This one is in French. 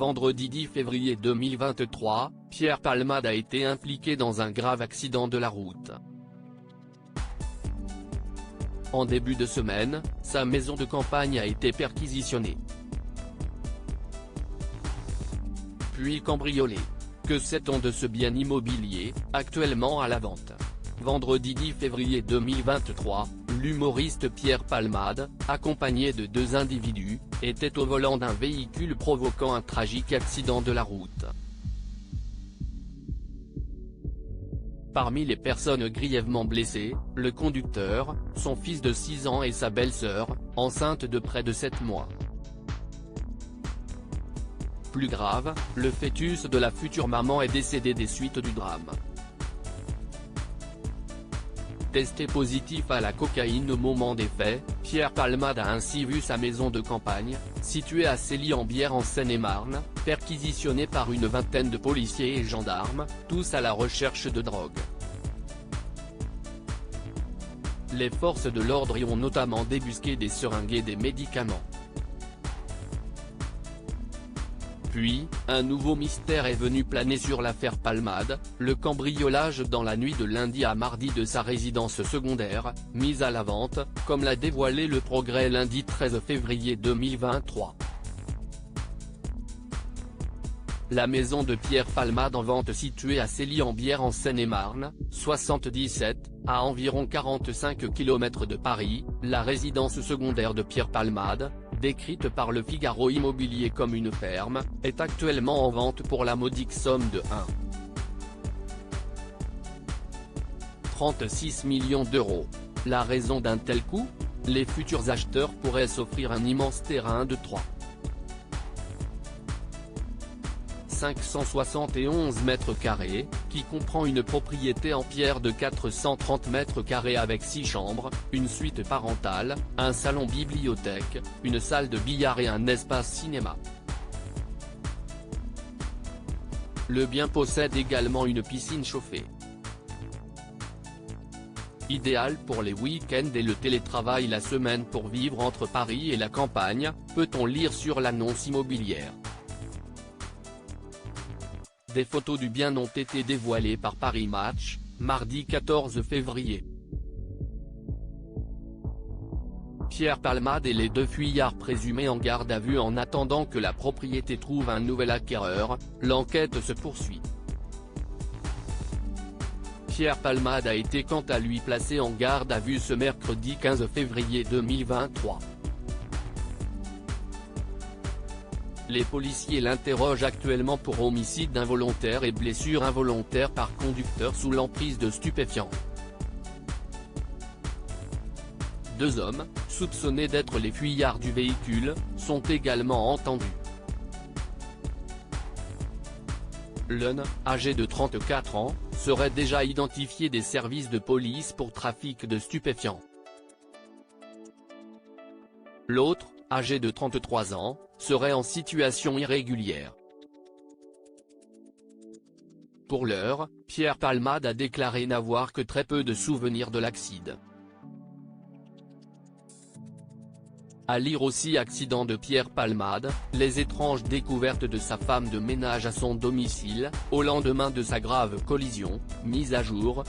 Vendredi 10 février 2023, Pierre Palmade a été impliqué dans un grave accident de la route. En début de semaine, sa maison de campagne a été perquisitionnée, puis cambriolée. Que sait-on de ce bien immobilier, actuellement à la vente? Vendredi 10 février 2023, l'humoriste Pierre Palmade, accompagné de deux individus, était au volant d'un véhicule provoquant un tragique accident de la route. Parmi les personnes grièvement blessées, le conducteur, son fils de 6 ans et sa belle-sœur, enceinte de près de 7 mois. Plus grave, le fœtus de la future maman est décédé des suites du drame. Testé positif à la cocaïne au moment des faits, Pierre Palmade a ainsi vu sa maison de campagne, située à Cély-en-Bière en Seine-et-Marne, perquisitionnée par une vingtaine de policiers et gendarmes, tous à la recherche de drogue. Les forces de l'ordre y ont notamment débusqué des seringues et des médicaments. Puis, un nouveau mystère est venu planer sur l'affaire Palmade, le cambriolage dans la nuit de lundi à mardi de sa résidence secondaire, mise à la vente, comme l'a dévoilé Le Progrès lundi 13 février 2023. La maison de Pierre Palmade en vente située à Cély-en-Bière en Seine-et-Marne, 77, à environ 45 km de Paris, la résidence secondaire de Pierre Palmade, décrite par Le Figaro Immobilier comme une ferme, est actuellement en vente pour la modique somme de 1,36 millions d'euros. La raison d'un tel coût? Les futurs acheteurs pourraient s'offrir un immense terrain de 571 mètres carrés, qui comprend une propriété en pierre de 430 mètres carrés avec 6 chambres, une suite parentale, un salon-bibliothèque, une salle de billard et un espace cinéma. Le bien possède également une piscine chauffée. Idéal pour les week-ends et le télétravail la semaine pour vivre entre Paris et la campagne, peut-on lire sur l'annonce immobilière. Des photos du bien ont été dévoilées par Paris Match, mardi 14 février. Pierre Palmade et les deux fuyards présumés en garde à vue en attendant que la propriété trouve un nouvel acquéreur, l'enquête se poursuit. Pierre Palmade a été quant à lui placé en garde à vue ce mercredi 15 février 2023. Les policiers l'interrogent actuellement pour homicide involontaire et blessure involontaire par conducteur sous l'emprise de stupéfiants. Deux hommes, soupçonnés d'être les fuyards du véhicule, sont également entendus. L'un, âgé de 34 ans, serait déjà identifié des services de police pour trafic de stupéfiants. L'autre, âgé de 33 ans, serait en situation irrégulière. Pour l'heure, Pierre Palmade a déclaré n'avoir que très peu de souvenirs de l'accident. À lire aussi accident de Pierre Palmade, les étranges découvertes de sa femme de ménage à son domicile, au lendemain de sa grave collision, mise à jour,